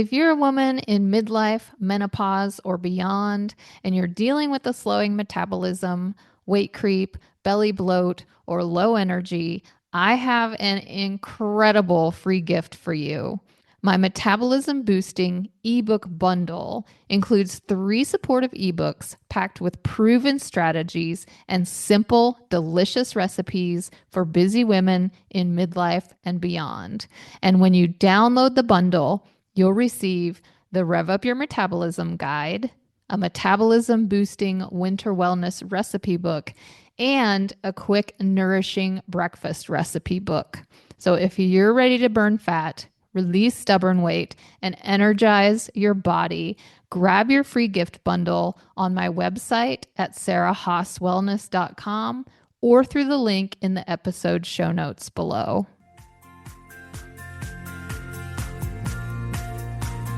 If you're a woman in midlife, menopause, or beyond, and you're dealing with a slowing metabolism, weight creep, belly bloat, or low energy, I have an incredible free gift for you. My metabolism boosting ebook bundle includes 3 supportive ebooks packed with proven strategies and simple, delicious recipes for busy women in midlife and beyond. And when you download the bundle, you'll receive the Rev Up Your Metabolism Guide, a metabolism boosting winter wellness recipe book, and a quick, nourishing breakfast recipe book. So if you're ready to burn fat, release stubborn weight, and energize your body, grab your free gift bundle on my website at sarahhaaswellness.com or through the link in the episode show notes below.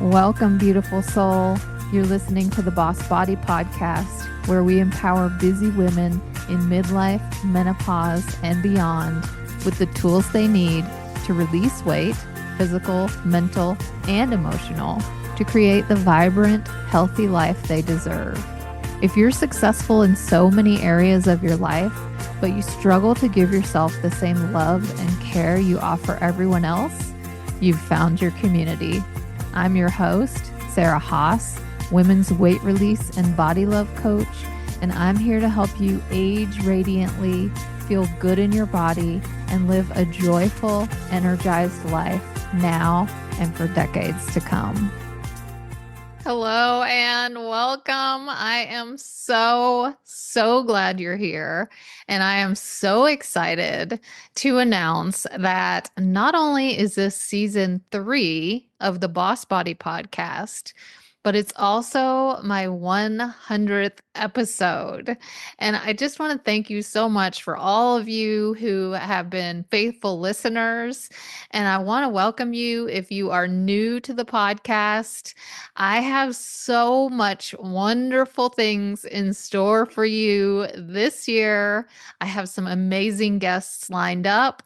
Welcome, beautiful soul. You're listening to the Boss Body Podcast, where we empower busy women in midlife, menopause, and beyond with the tools they need to release weight, physical, mental, and emotional, to create the vibrant, healthy life they deserve. If you're successful in so many areas of your life, but you struggle to give yourself the same love and care you offer everyone else, you've found your community. I'm your host, Sarah Haas, women's weight release and body love coach, and I'm here to help you age radiantly, feel good in your body, and live a joyful, energized life now and for decades to come. Hello and welcome. I am so glad you're here. And I am so excited to announce that not only is this season 3 of the Boss Body podcast, but it's also my 100th episode. And I just want to thank you so much for all of you who have been faithful listeners. And I want to welcome you if you are new to the podcast. I have so much wonderful things in store for you this year. I have some amazing guests lined up.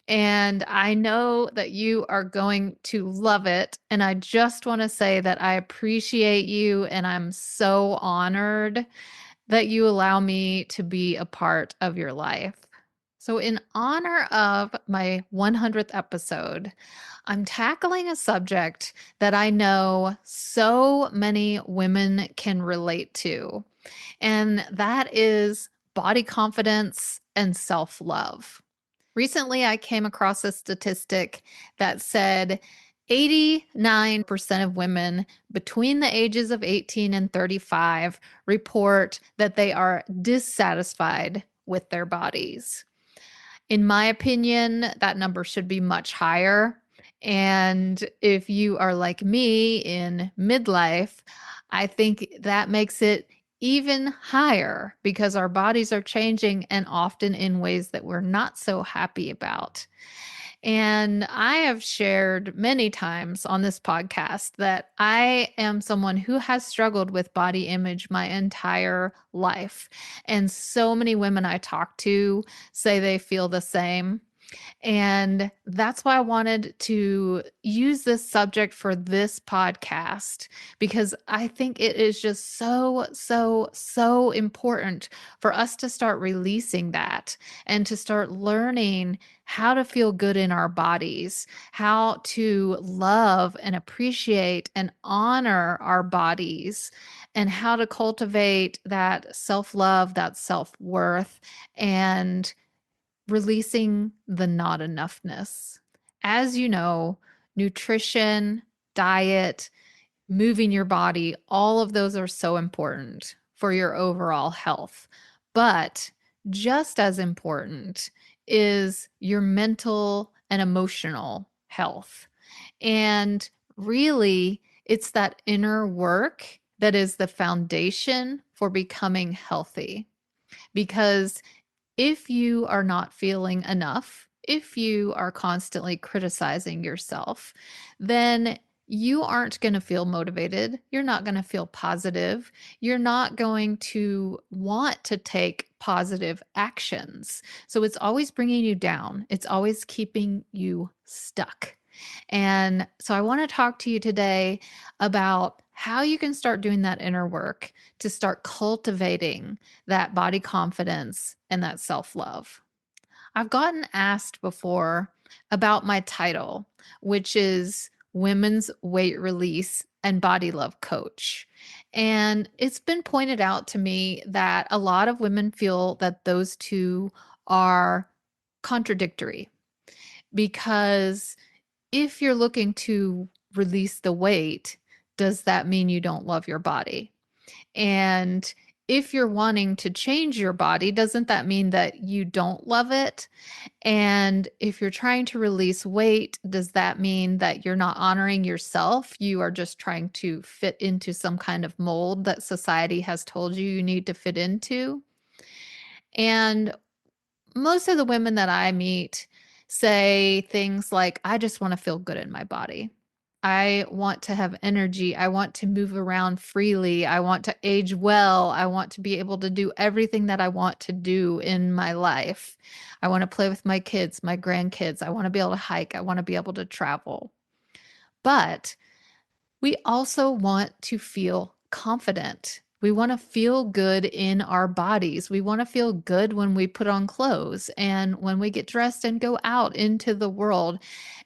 And I know that you are going to love it. And I just want to say that I appreciate you and I'm so honored that you allow me to be a part of your life. So, in honor of my 100th episode, I'm tackling a subject that I know so many women can relate to, and that is body confidence and self-love. Recently, I came across a statistic that said 89% of women between the ages of 18 and 35 report that they are dissatisfied with their bodies. In my opinion, that number should be much higher. And if you are like me in midlife, I think that makes it even higher because our bodies are changing and often in ways that we're not so happy about. And I have shared many times on this podcast that I am someone who has struggled with body image my entire life. And so many women I talk to say they feel the same. And that's why I wanted to use this subject for this podcast, because I think it is just so important for us to start releasing that and to start learning how to feel good in our bodies, how to love and appreciate and honor our bodies, and how to cultivate that self-love, that self-worth, and releasing the not enoughness. As you know, nutrition, diet, moving your body, all of those are so important for your overall health. But just as important is your mental and emotional health. And really, it's that inner work that is the foundation for becoming healthy. Because if you are not feeling enough, if you are constantly criticizing yourself, then you aren't going to feel motivated. You're not going to feel positive. You're not going to want to take positive actions. So it's always bringing you down. It's always keeping you stuck. And so I want to talk to you today about how you can start doing that inner work to start cultivating that body confidence and that self love. I've gotten asked before about my title, which is Women's Weight Release and Body Love Coach. And it's been pointed out to me that a lot of women feel that those two are contradictory because if you're looking to release the weight, does that mean you don't love your body? And if you're wanting to change your body, doesn't that mean that you don't love it? And if you're trying to release weight, does that mean that you're not honoring yourself? You are just trying to fit into some kind of mold that society has told you you need to fit into. And most of the women that I meet say things like, I just want to feel good in my body. I want to have energy. I want to move around freely. I want to age well. I want to be able to do everything that I want to do in my life. I want to play with my kids, my grandkids. I want to be able to hike. I want to be able to travel. But we also want to feel confident. We want to feel good in our bodies. We want to feel good when we put on clothes and when we get dressed and go out into the world.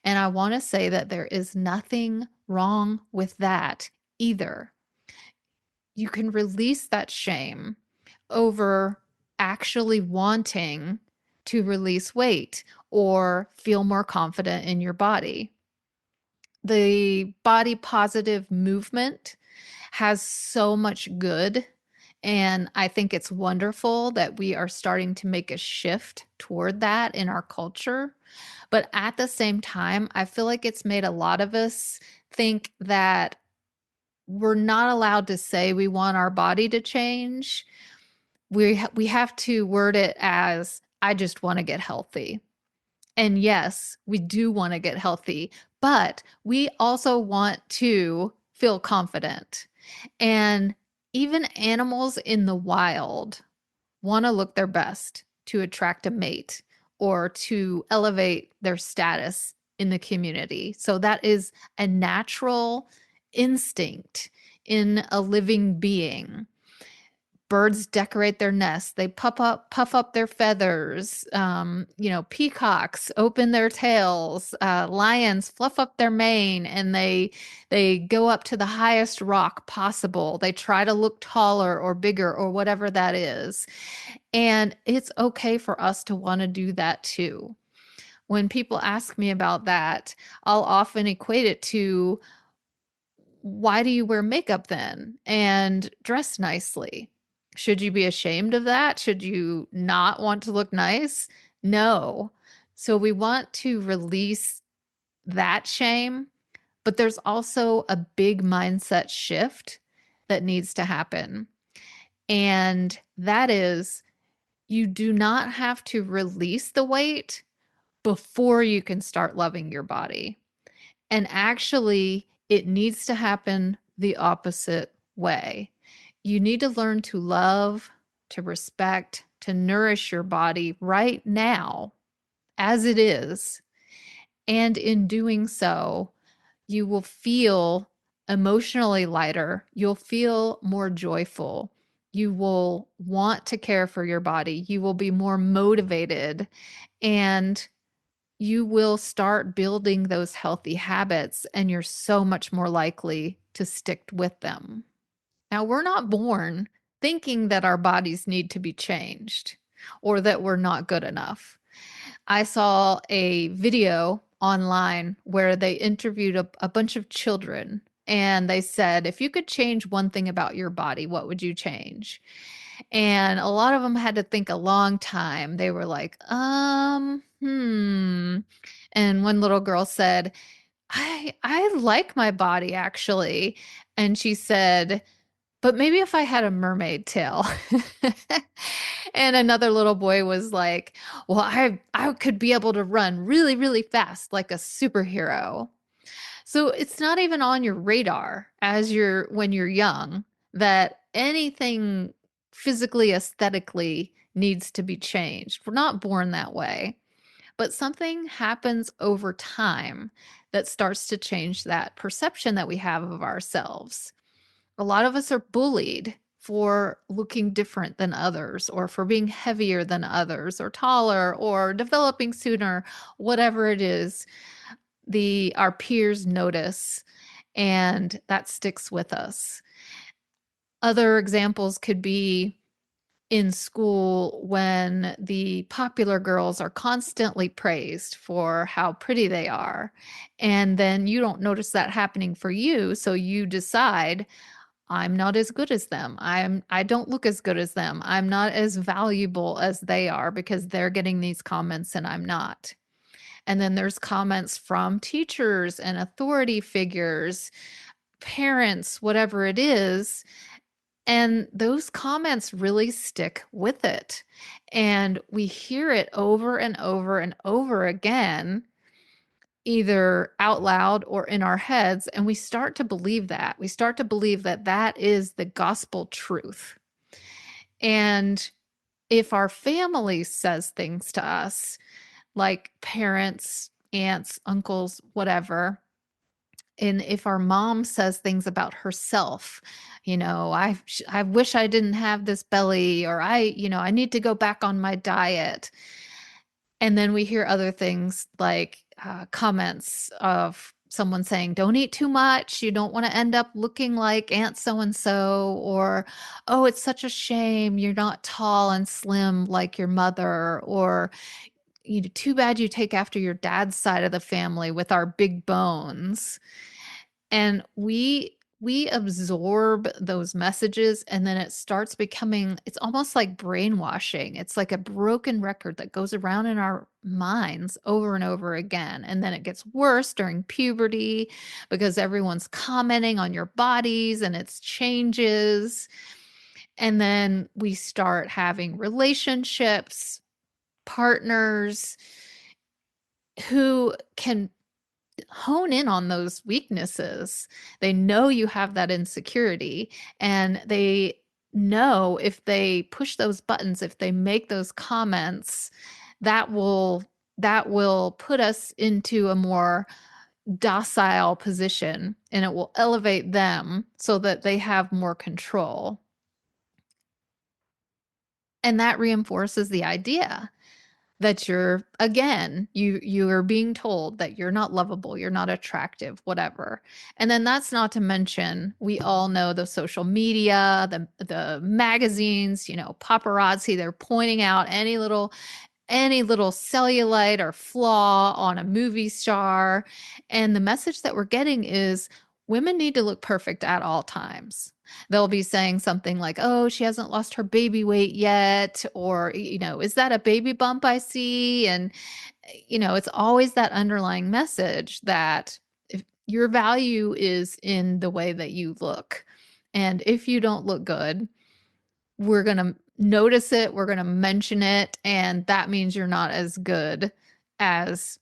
And I want to say that there is nothing wrong with that either. You can release that shame over actually wanting to release weight or feel more confident in your body. The body positive movement has so much good. And I think it's wonderful that we are starting to make a shift toward that in our culture. But at the same time, I feel like it's made a lot of us think that we're not allowed to say we want our body to change. We have to word it as, I just want to get healthy. And yes, we do want to get healthy, but we also want to feel confident. And even animals in the wild want to look their best to attract a mate or to elevate their status in the community. So that is a natural instinct in a living being. Birds decorate their nests. They puff up their feathers. Peacocks open their tails. Lions fluff up their mane, and they go up to the highest rock possible. They try to look taller or bigger or whatever that is. And it's okay for us to want to do that too. When people ask me about that, I'll often equate it to, why do you wear makeup then and dress nicely? Should you be ashamed of that? Should you not want to look nice? No. So we want to release that shame, but there's also a big mindset shift that needs to happen. And that is, you do not have to release the weight before you can start loving your body. And actually, it needs to happen the opposite way. You need to learn to love, to respect, to nourish your body right now as it is. And in doing so, you will feel emotionally lighter. You'll feel more joyful. You will want to care for your body. You will be more motivated. And you will start building those healthy habits, and you're so much more likely to stick with them. Now, we're not born thinking that our bodies need to be changed or that we're not good enough. I saw a video online where they interviewed a bunch of children, and they said, if you could change one thing about your body, what would you change? And a lot of them had to think a long time. They were like, And one little girl said, I like my body actually. And she said, but maybe if I had a mermaid tail. And another little boy was like, well, I could be able to run really, really fast like a superhero. So it's not even on your radar when you're young that anything physically, aesthetically needs to be changed. We're not born that way. but something happens over time that starts to change that perception that we have of ourselves. A lot of us are bullied for looking different than others, or for being heavier than others, or taller, or developing sooner, whatever it is. Our peers notice, and that sticks with us. Other examples could be in school when the popular girls are constantly praised for how pretty they are. And then you don't notice that happening for you. So you decide, I'm not as good as them. I don't look as good as them. I'm not as valuable as they are because they're getting these comments and I'm not. And then there's comments from teachers and authority figures, parents, whatever it is. And those comments really stick with it. And we hear it over and over and over again, either out loud or in our heads. And we start to believe that. We start to believe that that is the gospel truth. And if our family says things to us, like parents, aunts, uncles, whatever, and if our mom says things about herself, I wish I didn't have this belly, or I need to go back on my diet. And then we hear other things like comments of someone saying, don't eat too much. You don't want to end up looking like Aunt so and so, or, oh, it's such a shame you're not tall and slim like your mother, or, too bad you take after your dad's side of the family with our big bones. And we absorb those messages, and then it starts becoming, it's almost like brainwashing. It's like a broken record that goes around in our minds over and over again. And then it gets worse during puberty because everyone's commenting on your bodies and its changes. And then we start having relationships, partners who can hone in on those weaknesses. They know you have that insecurity, and they know if they push those buttons, if they make those comments, that will put us into a more docile position, and it will elevate them so that they have more control. And that reinforces the idea that you are being told that you're not lovable, you're not attractive, whatever. And then that's not to mention, we all know the social media, the magazines, paparazzi, they're pointing out any little cellulite or flaw on a movie star. And the message that we're getting is women need to look perfect at all times. They'll be saying something like, oh, she hasn't lost her baby weight yet, or, is that a baby bump I see? And, it's always that underlying message that if your value is in the way that you look. And if you don't look good, we're going to notice it, we're going to mention it, and that means you're not as good as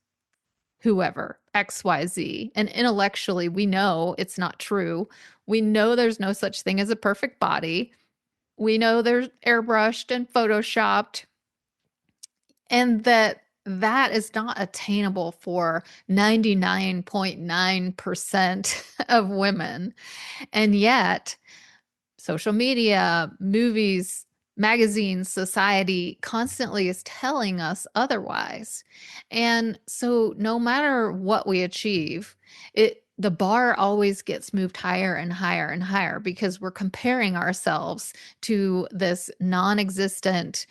whoever, XYZ. And intellectually, we know it's not true. We know there's no such thing as a perfect body. We know there's airbrushed and photoshopped, and that is not attainable for 99.9% of women. And yet, social media, movies, magazines, society constantly is telling us otherwise. And so no matter what we achieve, the bar always gets moved higher and higher and higher because we're comparing ourselves to this non-existent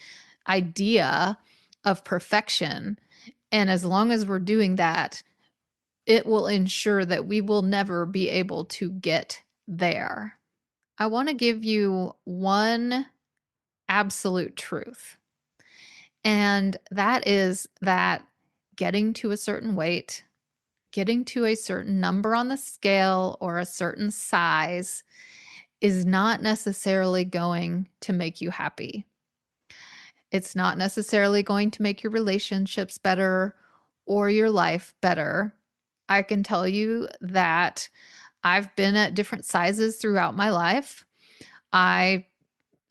idea of perfection. And as long as we're doing that, it will ensure that we will never be able to get there. I want to give you one absolute truth, and that is that getting to a certain weight, getting to a certain number on the scale or a certain size is not necessarily going to make you happy. It's not necessarily going to make your relationships better or your life better. I can tell you that I've been at different sizes throughout my life. I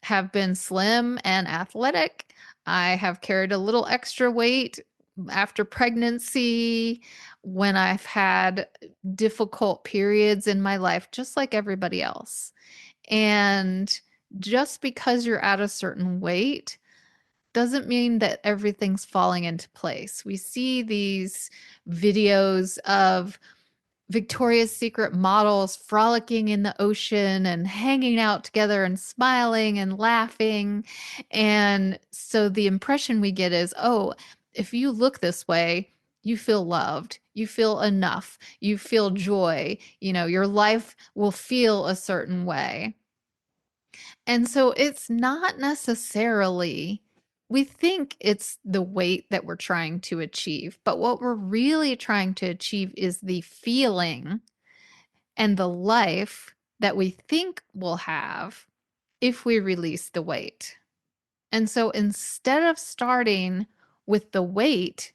have been slim and athletic. I have carried a little extra weight after pregnancy, when I've had difficult periods in my life, just like everybody else. And just because you're at a certain weight doesn't mean that everything's falling into place. We see these videos of Victoria's Secret models frolicking in the ocean and hanging out together and smiling and laughing. And so the impression we get is, oh, if you look this way, you feel loved, you feel enough, you feel joy, your life will feel a certain way. And so it's not necessarily, we think it's the weight that we're trying to achieve, but what we're really trying to achieve is the feeling and the life that we think we'll have if we release the weight. And so instead of starting with the weight,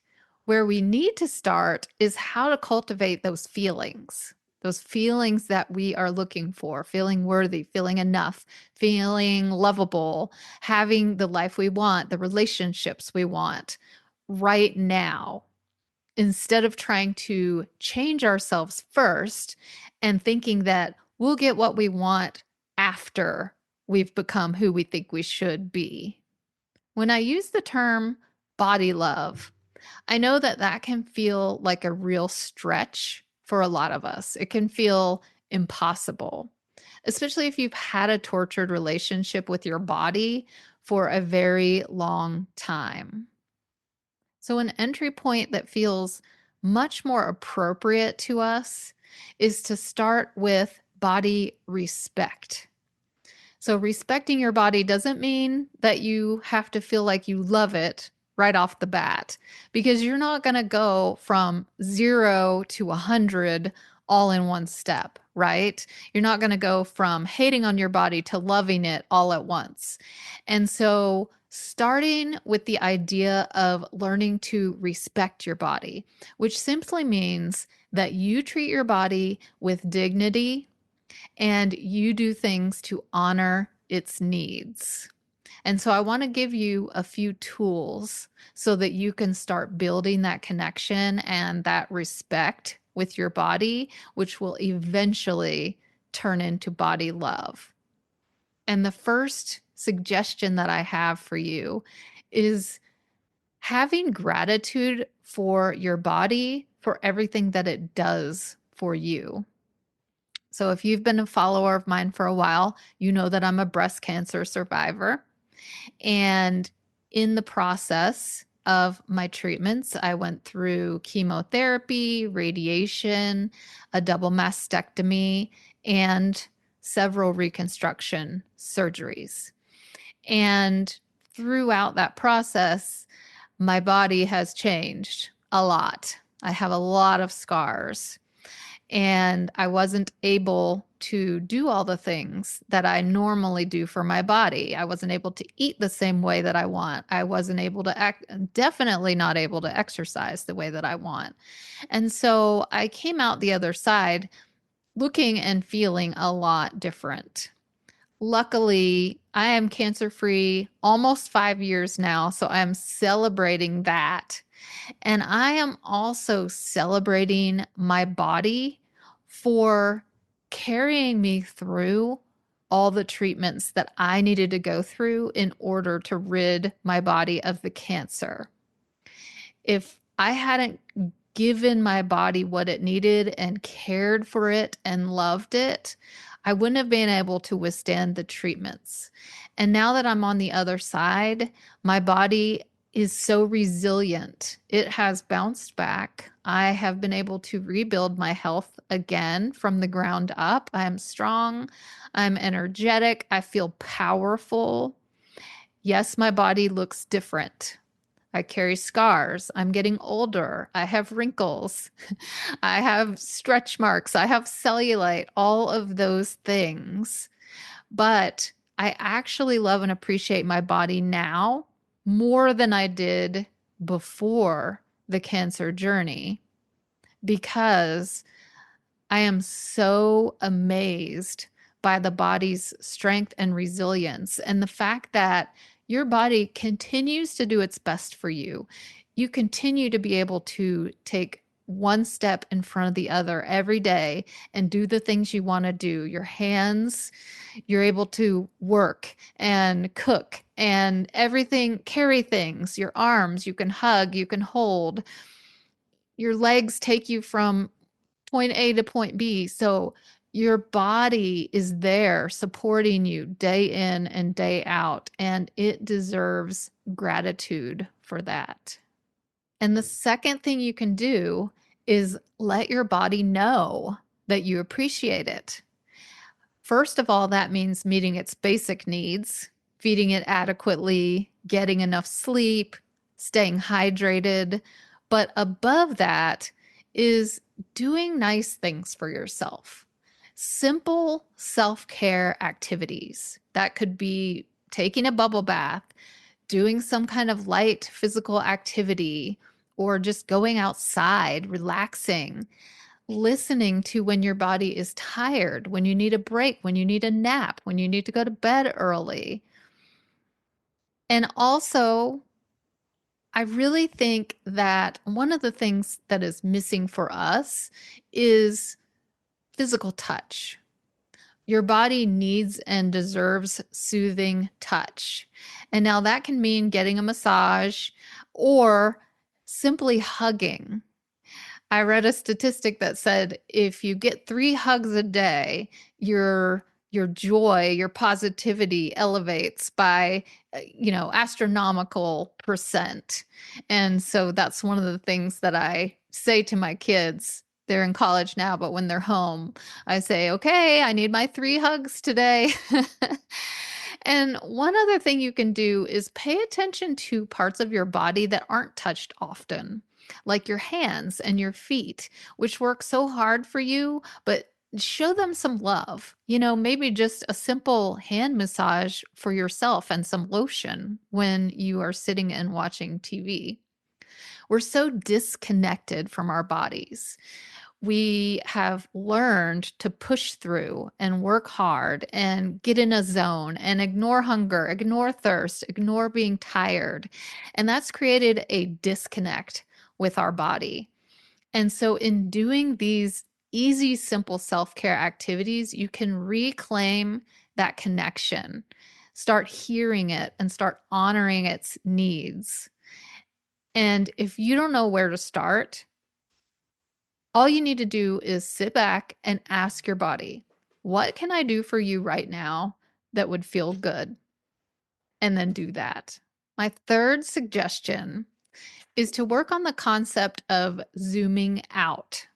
where we need to start is how to cultivate those feelings that we are looking for, feeling worthy, feeling enough, feeling lovable, having the life we want, the relationships we want right now, instead of trying to change ourselves first and thinking that we'll get what we want after we've become who we think we should be. When I use the term body love, I know that that can feel like a real stretch for a lot of us. It can feel impossible, especially if you've had a tortured relationship with your body for a very long time. So, an entry point that feels much more appropriate to us is to start with body respect. So, respecting your body doesn't mean that you have to feel like you love it right off the bat, because you're not going to go from 0 to 100 all in one step, right? You're not going to go from hating on your body to loving it all at once. And so, starting with the idea of learning to respect your body, which simply means that you treat your body with dignity and you do things to honor its needs. And so I want to give you a few tools so that you can start building that connection and that respect with your body, which will eventually turn into body love. And the first suggestion that I have for you is having gratitude for your body for everything that it does for you. So if you've been a follower of mine for a while, you know that I'm a breast cancer survivor. And in the process of my treatments, I went through chemotherapy, radiation, a double mastectomy, and several reconstruction surgeries. And throughout that process, my body has changed a lot. I have a lot of scars and I wasn't able to do all the things that I normally do for my body. I wasn't able to eat the same way that I want. I wasn't able to definitely not able to exercise the way that I want. And so I came out the other side looking and feeling a lot different. Luckily, I am cancer free almost 5 years now, so I'm celebrating that. And I am also celebrating my body for carrying me through all the treatments that I needed to go through in order to rid my body of the cancer. If I hadn't given my body what it needed and cared for it and loved it, I wouldn't have been able to withstand the treatments. And now that I'm on the other side, my body is so resilient. It has bounced back. I have been able to rebuild my health again from the ground up. I am strong. I'm energetic. I feel powerful. Yes, my body looks different. I carry scars. I'm getting older. I have wrinkles. I have stretch marks. I have cellulite, all of those things. But I actually love and appreciate my body now more than I did before the cancer journey because I am so amazed by the body's strength and resilience and the fact that your body continues to do its best for you. you continue to be able to take one step in front of the other every day and do the things you want to do. Your hands, you're able to work and cook and everything, carry things. Your arms, you can hug, you can hold. Your legs take you from point A to point B. So your body is there supporting you day in and day out, and it deserves gratitude for that. And the second thing you can do is let your body know that you appreciate it. First of all, that means meeting its basic needs, feeding it adequately, getting enough sleep, staying hydrated. But above that is doing nice things for yourself. Simple self-care activities. That could be taking a bubble bath, doing some kind of light physical activity, or just going outside, relaxing, listening to when your body is tired, when you need a break, when you need a nap, when you need to go to bed early. And also, I really think that one of the things that is missing for us is physical touch. Your body needs and deserves soothing touch. And now that can mean getting a massage or simply hugging. I read a statistic that said if you get 3 hugs a day, your joy, your positivity elevates by astronomical percent. And so that's one of the things that I say to my kids. They're in college now, but when they're home, I say, "Okay, I need my 3 hugs today." And one other thing you can do is pay attention to parts of your body that aren't touched often, like your hands and your feet, which work so hard for you, but show them some love. Maybe just a simple hand massage for yourself and some lotion when you are sitting and watching TV. We're so disconnected from our bodies. We have learned to push through and work hard and get in a zone and ignore hunger, ignore thirst, ignore being tired. And that's created a disconnect with our body. And so, in doing these easy, simple self care activities, you can reclaim that connection, start hearing it, and start honoring its needs. And if you don't know where to start, all you need to do is sit back and ask your body, what can I do for you right now that would feel good? And then do that. My third suggestion is to work on the concept of zooming out.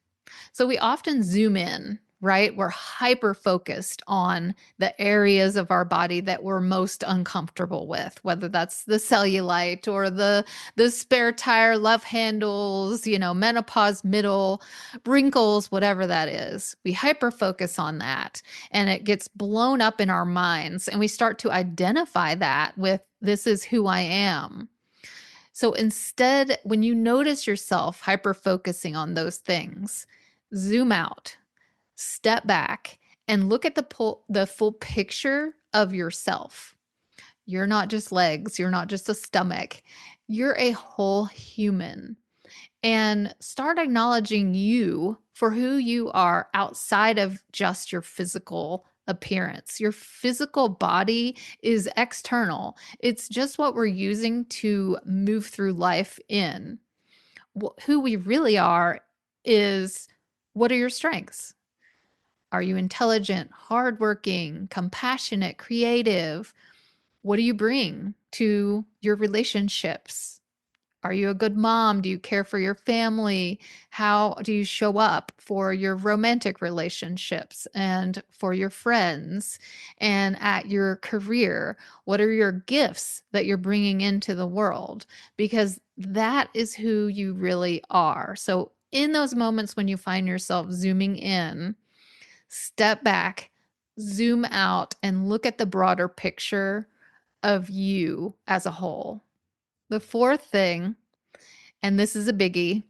So we often zoom in, right? We're hyper focused on the areas of our body that we're most uncomfortable with, whether that's the cellulite or the spare tire, love handles, menopause middle, wrinkles, whatever that is. We hyper focus on that and it gets blown up in our minds and we start to identify that with this is who I am. So instead, when you notice yourself hyper focusing on those things, zoom out, step back, and look at the full picture of yourself. You're not just legs, you're not just a stomach, you're a whole human. And start acknowledging you for who you are outside of just your physical appearance. Your physical body is external. It's just what we're using to move through life in. Who we really are is, what are your strengths? Are you intelligent, hardworking, compassionate, creative? What do you bring to your relationships? Are you a good mom? Do you care for your family? How do you show up for your romantic relationships and for your friends and at your career? What are your gifts that you're bringing into the world? Because that is who you really are. So, in those moments when you find yourself zooming in, step back, zoom out, and look at the broader picture of you as a whole. The fourth thing, and this is a biggie,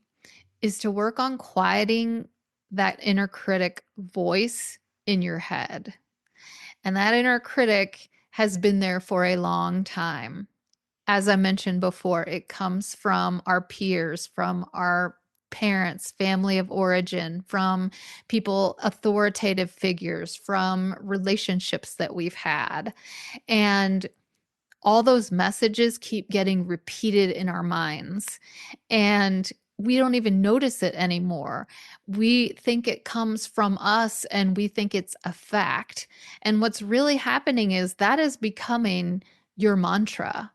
is to work on quieting that inner critic voice in your head. And that inner critic has been there for a long time. as I mentioned before, it comes from our peers, from our parents, family of origin, from people, authoritative figures, from relationships that we've had. And all those messages keep getting repeated in our minds. And we don't even notice it anymore. We think it comes from us and we think it's a fact. And what's really happening is that is becoming your mantra.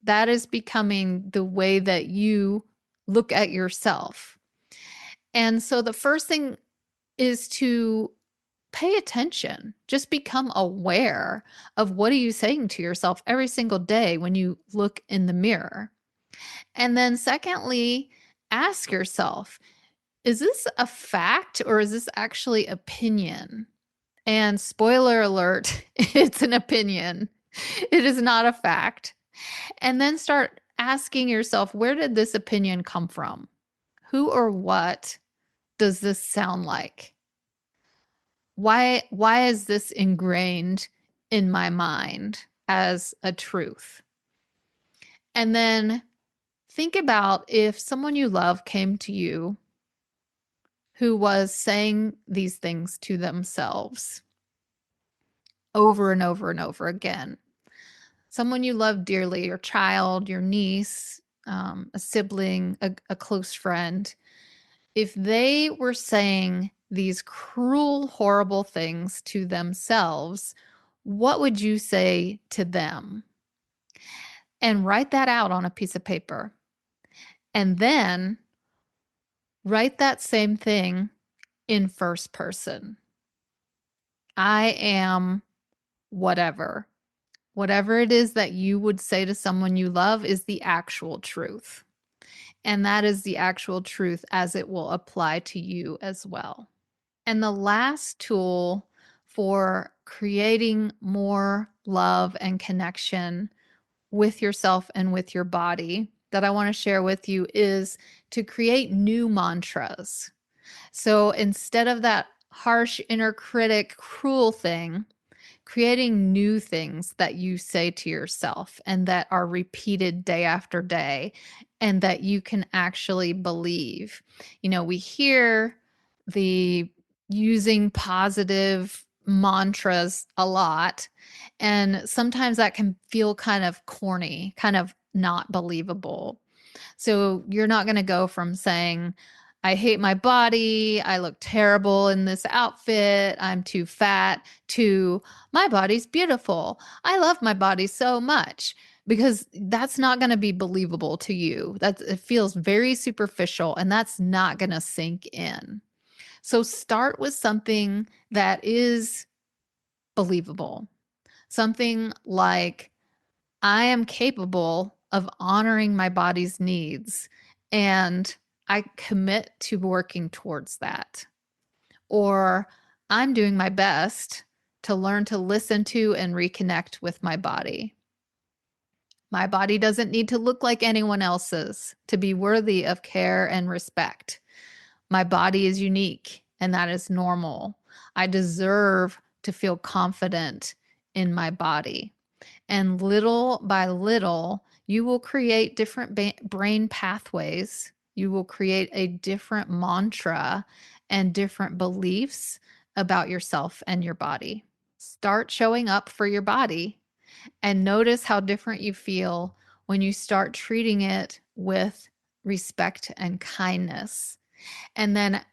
That is becoming the way that you look at yourself. And so the first thing is to pay attention. Just become aware of what are you saying to yourself every single day when you look in the mirror. And then secondly, ask yourself, is this a fact or is this actually opinion? And spoiler alert, it's an opinion. It is not a fact. And then start asking yourself, where did this opinion come from? Who or what does this sound like? Why is this ingrained in my mind as a truth? And then think about if someone you love came to you who was saying these things to themselves over and over and over again. Someone you love dearly, your child, your niece, a sibling, a close friend. If they were saying these cruel, horrible things to themselves, what would you say to them? And write that out on a piece of paper. And then write that same thing in first person. I am whatever. Whatever it is that you would say to someone you love is the actual truth. And that is the actual truth as it will apply to you as well. And the last tool for creating more love and connection with yourself and with your body that I want to share with you is to create new mantras. So instead of that harsh inner critic, cruel thing, creating new things that you say to yourself and that are repeated day after day and that you can actually believe. You know, we hear the using positive mantras a lot, and sometimes that can feel kind of corny, kind of not believable. So you're not going to go from saying, I hate my body, I look terrible in this outfit, I'm too fat, to my body's beautiful. I love my body so much, because that's not going to be believable to you. It feels very superficial and that's not going to sink in. So start with something that is believable. Something like, I am capable of honoring my body's needs and I commit to working towards that. Or I'm doing my best to learn to listen to and reconnect with my body. My body doesn't need to look like anyone else's to be worthy of care and respect. My body is unique and that is normal. I deserve to feel confident in my body. And little by little, you will create different brain pathways. You will create a different mantra and different beliefs about yourself and your body. Start showing up for your body and notice how different you feel when you start treating it with respect and kindness. And then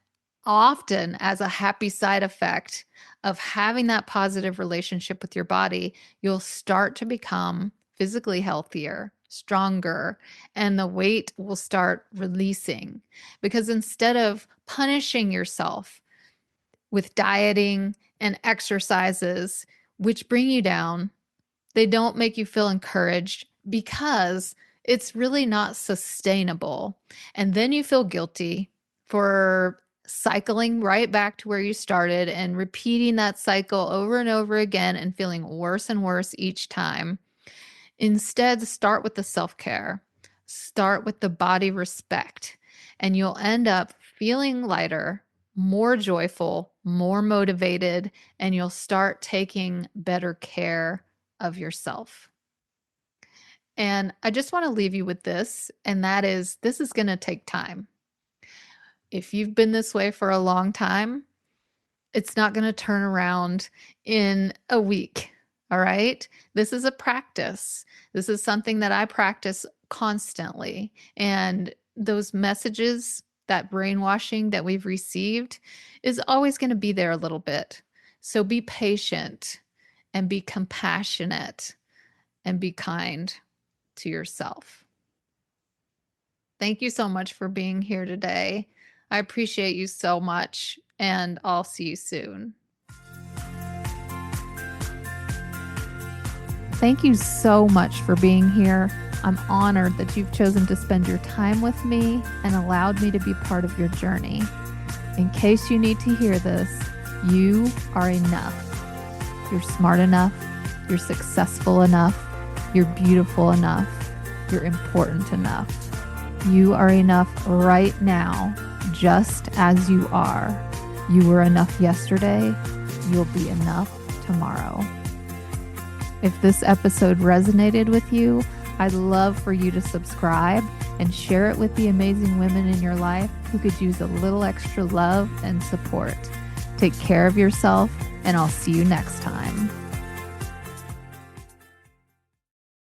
often, as a happy side effect of having that positive relationship with your body, you'll start to become physically healthier, stronger, and the weight will start releasing. Because instead of punishing yourself with dieting and exercises, which bring you down, they don't make you feel encouraged because it's really not sustainable. And then you feel guilty for cycling right back to where you started and repeating that cycle over and over again and feeling worse and worse each time. Instead, start with the self-care. Start with the body respect, and you'll end up feeling lighter, more joyful, more motivated, and you'll start taking better care of yourself. And I just want to leave you with this, and that is this is going to take time. If you've been this way for a long time, it's not going to turn around in a week. All right. This is a practice. This is something that I practice constantly. And those messages, that brainwashing that we've received, is always going to be there a little bit. So be patient and be compassionate and be kind to yourself. Thank you so much for being here today. I appreciate you so much, and I'll see you soon. Thank you so much for being here. I'm honored that you've chosen to spend your time with me and allowed me to be part of your journey. In case you need to hear this, you are enough. You're smart enough. You're successful enough. You're beautiful enough. You're important enough. You are enough right now, just as you are. You were enough yesterday. You'll be enough tomorrow. If this episode resonated with you, I'd love for you to subscribe and share it with the amazing women in your life who could use a little extra love and support. Take care of yourself, and I'll see you next time.